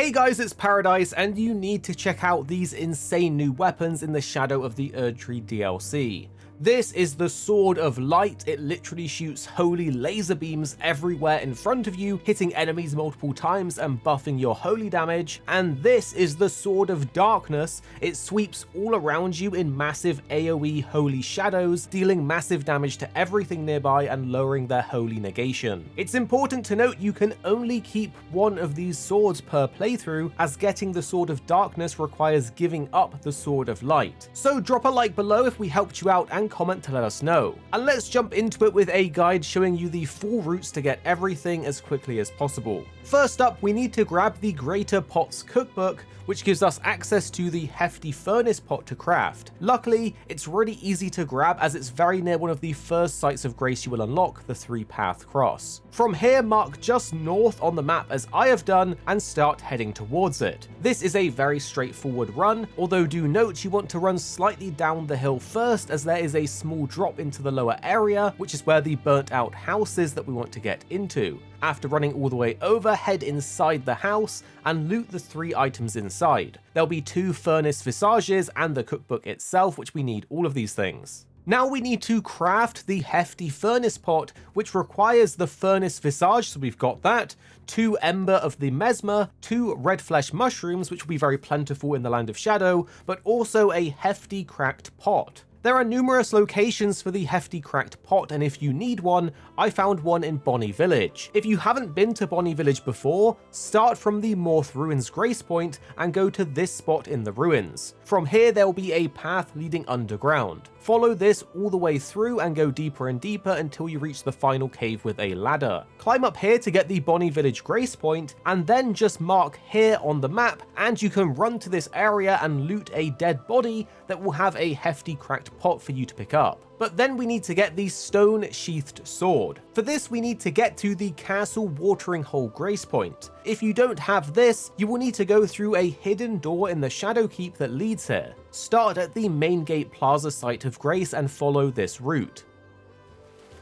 Hey guys, it's Paradise, and you need to check out these insane new weapons in the Shadow of the Erdtree DLC. This is the Sword of Light. It literally shoots holy laser beams everywhere in front of you, hitting enemies multiple times and buffing your holy damage. And this is the Sword of Darkness. It sweeps all around you in massive AoE holy shadows, dealing massive damage to everything nearby and lowering their holy negation. It's important to note you can only keep one of these swords per playthrough, as getting the Sword of Darkness requires giving up the Sword of Light. So drop a like below if we helped you out and comment to let us know. And let's jump into it with a guide showing you the 4 routes to get everything as quickly as possible. First up, we need to grab the Potentates Cookbook, which gives us access to the Hefty Furnace Pot to craft. Luckily, it's really easy to grab as it's very near one of the first sites of grace you will unlock, the 3-path cross. From here, mark just north on the map as I have done and start heading towards it. This is a very straightforward run, although do note you want to run slightly down the hill first, as there is a small drop into the lower area, which is where the burnt out house is that we want to get into. After running all the way over, head inside the house and loot the 3 items inside. There'll be 2 furnace visages and the cookbook itself, which we need all of these things. Now we need to craft the Hefty Furnace Pot, which requires the Furnace Visage, so we've got that, 2 Ember of the Mesmer, 2 Red Flesh Mushrooms, which will be very plentiful in the Land of Shadow, but also a Hefty Cracked Pot. There are numerous locations for the Hefty Cracked Pot, and if you need one, I found one in Bonnie Village. If you haven't been to Bonnie Village before, start from the Morth Ruins Grace Point and go to this spot in the ruins. From here, there will be a path leading underground. Follow this all the way through and go deeper and deeper until you reach the final cave with a ladder. Climb up here to get the Bonnie Village Grace Point, and then just mark here on the map, and you can run to this area and loot a dead body that will have a Hefty Cracked Pot for you to pick up. But then we need to get the Stone Sheathed Sword. For this, we need to get to the Castle Watering Hole Grace Point. If you don't have this, you will need to go through a hidden door in the Shadow Keep that leads here. Start at the Main Gate Plaza site of Grace and follow this route.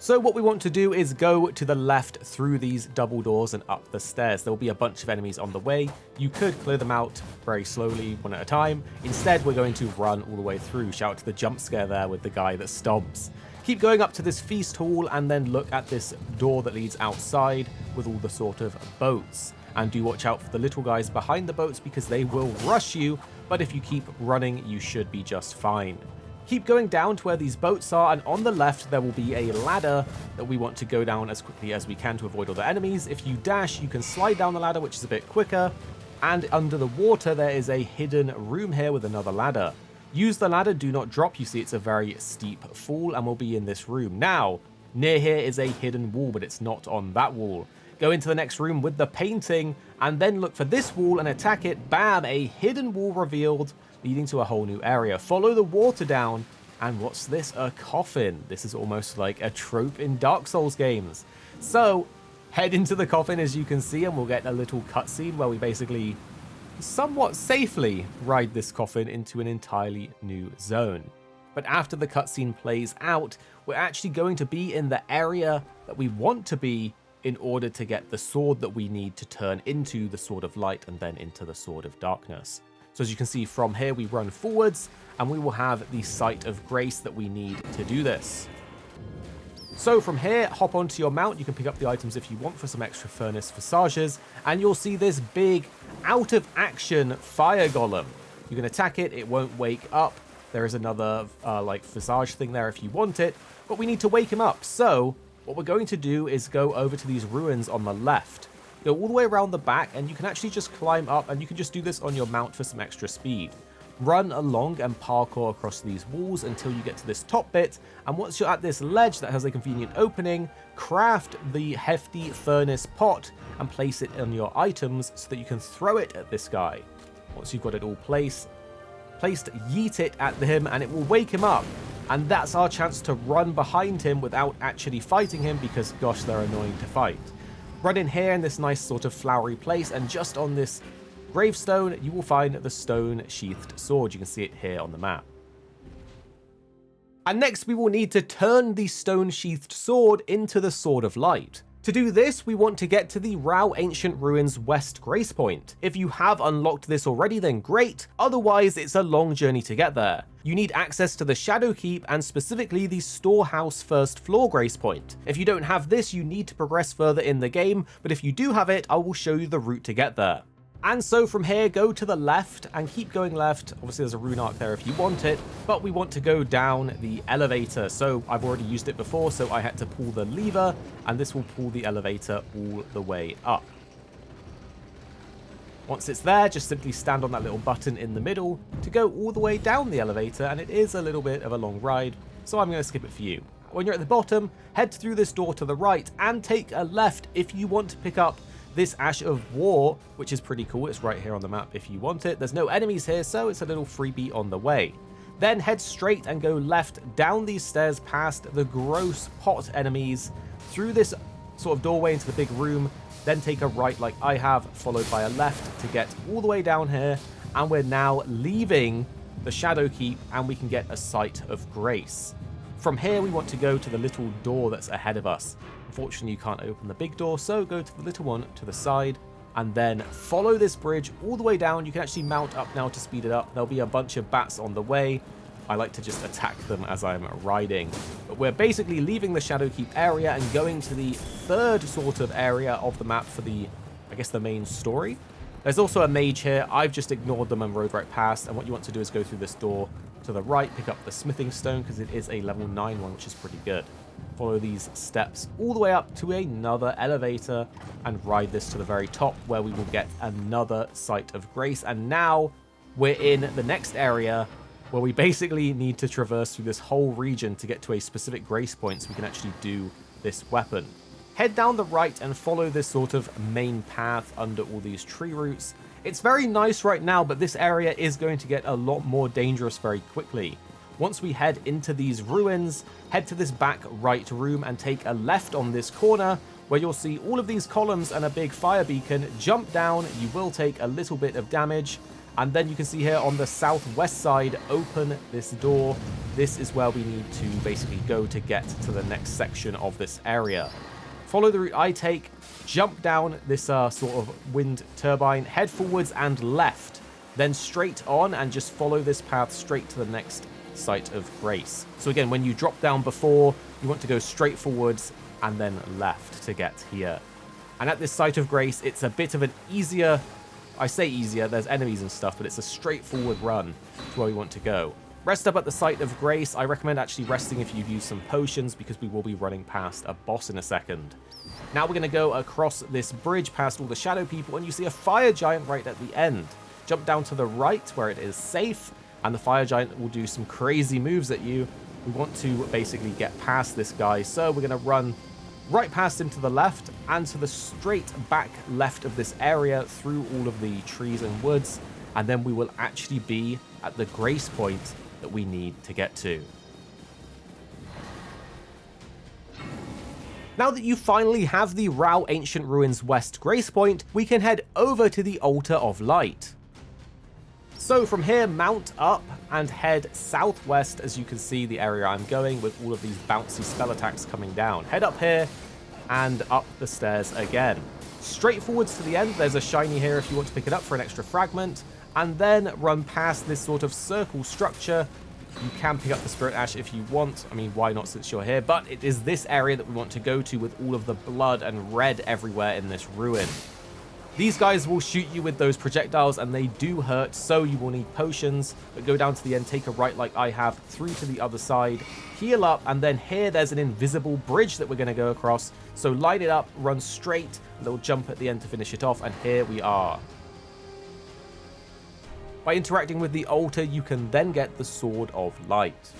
So what we want to do is go to the left through these double doors and up the stairs. There will be a bunch of enemies on the way. You could clear them out very slowly, one at a time. Instead, we're going to run all the way through. Shout out to the jump scare there with the guy that stomps. Keep going up to this feast hall and then look at this door that leads outside with all the sort of boats. And do watch out for the little guys behind the boats because they will rush you, but if you keep running, you should be just fine. Keep going down to where these boats are, and on the left there will be a ladder that we want to go down as quickly as we can to avoid all the enemies. If you dash, you can slide down the ladder, which is a bit quicker, and under the water there is a hidden room here with another ladder. Use the ladder, do not drop. You see it's a very steep fall, and we'll be in this room. Now, near here is a hidden wall, but it's not on that wall. Go into the next room with the painting, and then look for this wall and attack it. Bam! A hidden wall revealed, leading to a whole new area. Follow the water down, and what's this? A coffin. This is almost like a trope in Dark Souls games. So, head into the coffin as you can see, and we'll get a little cutscene where we basically somewhat safely ride this coffin into an entirely new zone. But after the cutscene plays out, we're actually going to be in the area that we want to be in order to get the sword that we need to turn into the Sword of Light and then into the Sword of Darkness. So as you can see from here, we run forwards and we will have the Sight of Grace that we need to do this. So from here, hop onto your mount. You can pick up the items if you want for some extra furnace visages, and you'll see this big out of action fire golem. You can attack it, it won't wake up. There is another like visage thing there if you want it, but we need to wake him up. So what we're going to do is go over to these ruins on the left. Go all the way around the back, and you can actually just climb up, and you can just do this on your mount for some extra speed. Run along and parkour across these walls until you get to this top bit, and once you're at this ledge that has a convenient opening, craft the Hefty Furnace Pot and place it on your items so that you can throw it at this guy. Once you've got it all placed, yeet it at him and it will wake him up. And that's our chance to run behind him without actually fighting him because, gosh, they're annoying to fight. Run in here in this nice sort of flowery place, and just on this gravestone, you will find the Stone Sheathed Sword. You can see it here on the map. And next we will need to turn the Stone Sheathed Sword into the Sword of Light. To do this, we want to get to the Rauh Ancient Ruins West Grace Point. If you have unlocked this already, then great, otherwise it's a long journey to get there. You need access to the Shadow Keep and specifically the Storehouse First Floor Grace Point. If you don't have this, you need to progress further in the game, but if you do have it, I will show you the route to get there. And so from here, go to the left and keep going left. Obviously there's a rune arc there if you want it, but we want to go down the elevator. So I've already used it before, so I had to pull the lever, and this will pull the elevator all the way up. Once it's there, just simply stand on that little button in the middle to go all the way down the elevator, and it is a little bit of a long ride, so I'm going to skip it for you. When you're at the bottom, head through this door to the right and take a left if you want to pick up this Ash of War, which is pretty cool. It's right here on the map if you want it. There's no enemies here, so it's a little freebie on the way. Then head straight and go left down these stairs past the gross pot enemies, through this sort of doorway into the big room, then take a right like I have, followed by a left to get all the way down here, and we're now leaving the Shadow Keep and we can get a Site of Grace. From here we want to go to the little door that's ahead of us. Unfortunately, you can't open the big door, so go to the little one to the side and then follow this bridge all the way down. You can actually mount up now to speed it up. There'll be a bunch of bats on the way. I like to just attack them as I'm riding. But we're basically leaving the Shadow Keep area and going to the third sort of area of the map for the, I guess, the main story. There's also a mage here. I've just ignored them and rode right past. And what you want to do is go through this door to the right, pick up the smithing stone because it is a level 9 one, which is pretty good. Follow these steps all the way up to another elevator and ride this to the very top where we will get another Site of Grace. And now we're in the next area where we basically need to traverse through this whole region to get to a specific grace point so we can actually do this weapon. Head down the right and follow this sort of main path under all these tree roots. It's very nice right now, but this area is going to get a lot more dangerous very quickly. Once we head into these ruins, head to this back right room and take a left on this corner where you'll see all of these columns and a big fire beacon. Jump down, you will take a little bit of damage, and then you can see here on the southwest side, open this door. This is where we need to basically go to get to the next section of this area. Follow the route I take, jump down this sort of wind turbine, head forwards and left, then straight on and just follow this path straight to the next Site of Grace. So again, when you drop down before, you want to go straight forwards and then left to get here. And at this Site of Grace, it's a bit of an easier, I say easier, there's enemies and stuff, but it's a straightforward run to where we want to go. Rest up at the Site of Grace. I recommend actually resting if you've used some potions because we will be running past a boss in a second. Now we're going to go across this bridge past all the shadow people and you see a fire giant right at the end. Jump down to the right where it is safe and the fire giant will do some crazy moves at you. We want to basically get past this guy, so we're going to run right past him to the left and to the straight back left of this area through all of the trees and woods, and then we will actually be at the grace point that we need to get to. Now that you finally have the Rauh Ancient Ruins West Grace Point, we can head over to the Altar of Light. So from here, mount up and head southwest as you can see the area I'm going with all of these bouncy spell attacks coming down. Head up here and up the stairs again. Straight forwards to the end, there's a shiny here if you want to pick it up for an extra fragment, and then run past this sort of circle structure. You can pick up the Spirit Ash if you want. I mean, why not since you're here? But it is this area that we want to go to with all of the blood and red everywhere in this ruin. These guys will shoot you with those projectiles and they do hurt, so you will need potions. But go down to the end, take a right like I have, through to the other side, heal up, and then here there's an invisible bridge that we're going to go across. So line it up, run straight, a little jump at the end to finish it off, and here we are. By interacting with the altar, you can then get the Sword of Light.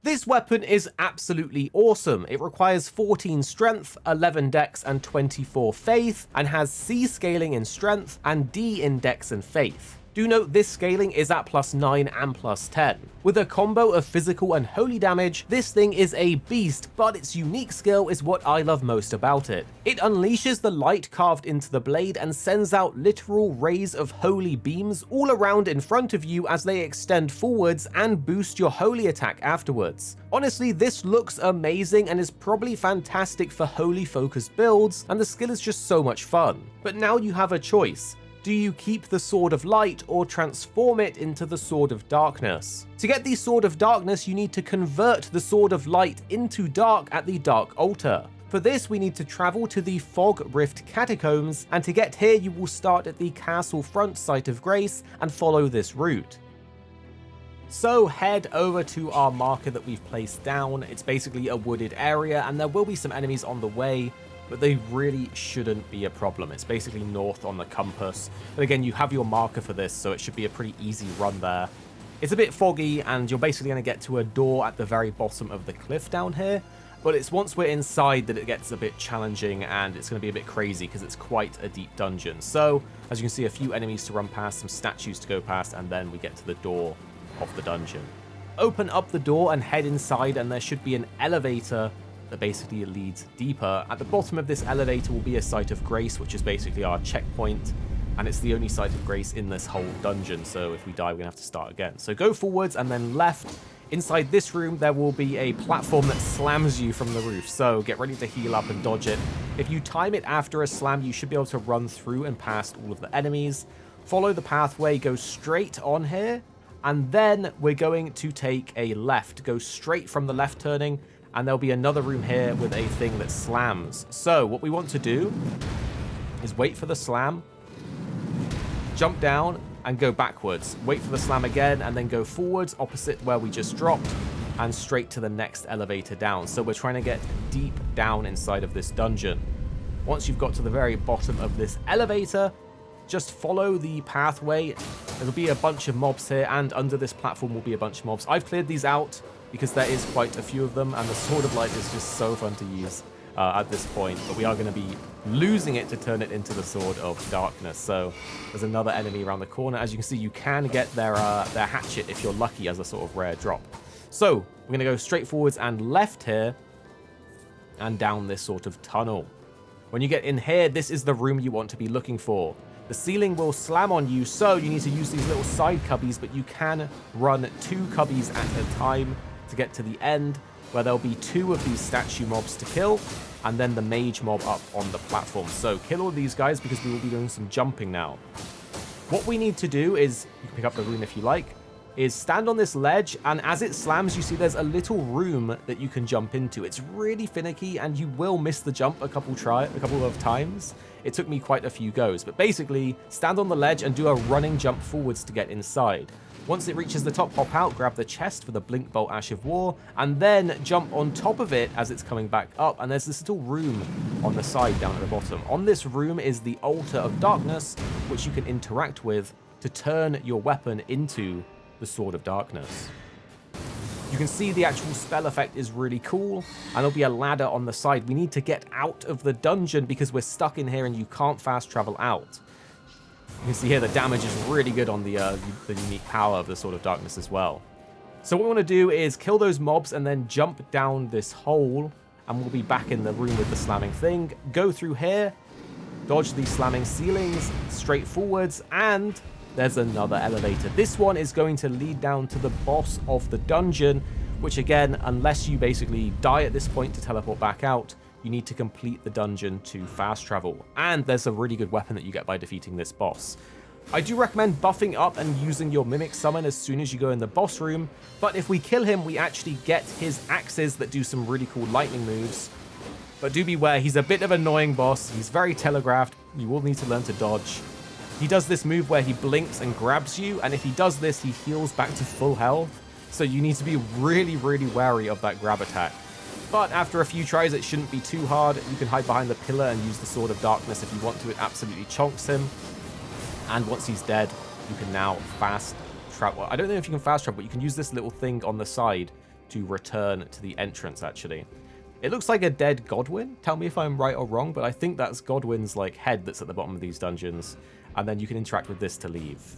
This weapon is absolutely awesome. It requires 14 strength, 11 dex, and 24 faith, and has C scaling in strength and D in dex and faith. Do note this scaling is at +9 and +10. With a combo of physical and holy damage, this thing is a beast, but its unique skill is what I love most about it. It unleashes the light carved into the blade and sends out literal rays of holy beams all around in front of you as they extend forwards and boost your holy attack afterwards. Honestly, this looks amazing and is probably fantastic for holy focused builds, and the skill is just so much fun. But now you have a choice. Do you keep the Sword of Light or transform it into the Sword of Darkness? To get the Sword of Darkness, you need to convert the Sword of Light into Dark at the Dark Altar. For this, we need to travel to the Fog Rift Catacombs, and to get here you will start at the Castle Front Site of Grace and follow this route. So head over to our marker that we've placed down. It's basically a wooded area and there will be some enemies on the way, but they really shouldn't be a problem. It's basically north on the compass. But again, you have your marker for this, so it should be a pretty easy run there. It's a bit foggy and you're basically going to get to a door at the very bottom of the cliff down here. But it's once we're inside that it gets a bit challenging and it's going to be a bit crazy because it's quite a deep dungeon. So as you can see, a few enemies to run past, some statues to go past, and then we get to the door of the dungeon. Open up the door and head inside, and there should be an elevator that basically leads deeper. At the bottom of this elevator will be a site of grace, which is basically our checkpoint, and it's the only site of grace in this whole dungeon, so if we die we're gonna have to start again. So go forwards and then left. Inside this room there will be a platform that slams you from the roof, so get ready to heal up and dodge it. If you time it after a slam, you should be able to run through and past all of the enemies. Follow the pathway, go straight on here, and then we're going to take a left. Go straight from the left turning, and there'll be another room here with a thing that slams. So what we want to do is wait for the slam, jump down, and go backwards. Wait for the slam again, and then go forwards, opposite where we just dropped, and straight to the next elevator down. So we're trying to get deep down inside of this dungeon. Once you've got to the very bottom of this elevator, just follow the pathway. There'll be a bunch of mobs here, and under this platform will be a bunch of mobs. I've cleared these out because there is quite a few of them, and the Sword of Light is just so fun to use at this point. But we are going to be losing it to turn it into the Sword of Darkness. So there's another enemy around the corner. As you can see, you can get their hatchet if you're lucky as a sort of rare drop. So we're going to go straight forwards and left here and down this sort of tunnel. When you get in here, this is the room you want to be looking for. The ceiling will slam on you, so you need to use these little side cubbies, but you can run 2 cubbies at a time to get to the end, where there'll be 2 of these statue mobs to kill, and then the mage mob up on the platform. So kill all these guys because we will be doing some jumping now. What we need to do is, you can pick up the rune if you like, is stand on this ledge, and as it slams, you see there's a little room that you can jump into. It's really finicky, and you will miss the jump a couple of times. It took me quite a few goes, but basically, stand on the ledge and do a running jump forwards to get inside. Once it reaches the top, hop out, grab the chest for the Blink Bolt Ash of War, and then jump on top of it as it's coming back up, and there's this little room on the side down at the bottom. On this room is the Altar of Darkness, which you can interact with to turn your weapon into the Sword of Darkness. You can see the actual spell effect is really cool, and there'll be a ladder on the side. We need to get out of the dungeon because we're stuck in here and you can't fast travel out. You can see here the damage is really good on the unique power of the Sword of Darkness as well. So what we want to do is kill those mobs and then jump down this hole, and we'll be back in the room with the slamming thing. Go through here, dodge these slamming ceilings, straight forwards, and there's another elevator. This one is going to lead down to the boss of the dungeon, which again, unless you basically die at this point to teleport back out, you need to complete the dungeon to fast travel. And there's a really good weapon that you get by defeating this boss. I do recommend buffing up and using your Mimic Summon as soon as you go in the boss room, but if we kill him, we actually get his axes that do some really cool lightning moves. But do beware, he's a bit of an annoying boss. He's very telegraphed. You will need to learn to dodge. He does this move where he blinks and grabs you, and if he does this, he heals back to full health. So you need to be really, really wary of that grab attack. But after a few tries, it shouldn't be too hard. You can hide behind the pillar and use the Sword of Darkness if you want to. It absolutely chonks him. And once he's dead, you can now fast travel. I don't know if you can fast travel, but you can use this little thing on the side to return to the entrance, actually. It looks like a dead Godwin. Tell me if I'm right or wrong, but I think that's Godwin's like head that's at the bottom of these dungeons. And then you can interact with this to leave.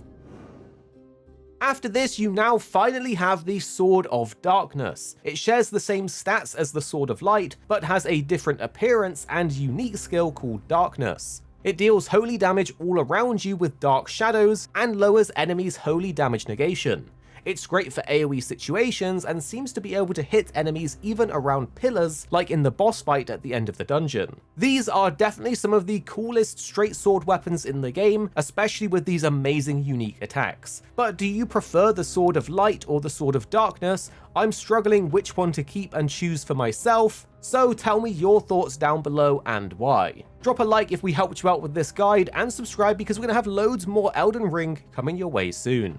After this, you now finally have the Sword of Darkness. It shares the same stats as the Sword of Light, but has a different appearance and unique skill called Darkness. It deals holy damage all around you with dark shadows and lowers enemies' holy damage negation. It's great for AoE situations and seems to be able to hit enemies even around pillars, like in the boss fight at the end of the dungeon. These are definitely some of the coolest straight sword weapons in the game, especially with these amazing unique attacks. But do you prefer the Sword of Light or the Sword of Darkness? I'm struggling which one to keep and choose for myself, so tell me your thoughts down below and why. Drop a like if we helped you out with this guide, and subscribe because we're going to have loads more Elden Ring coming your way soon.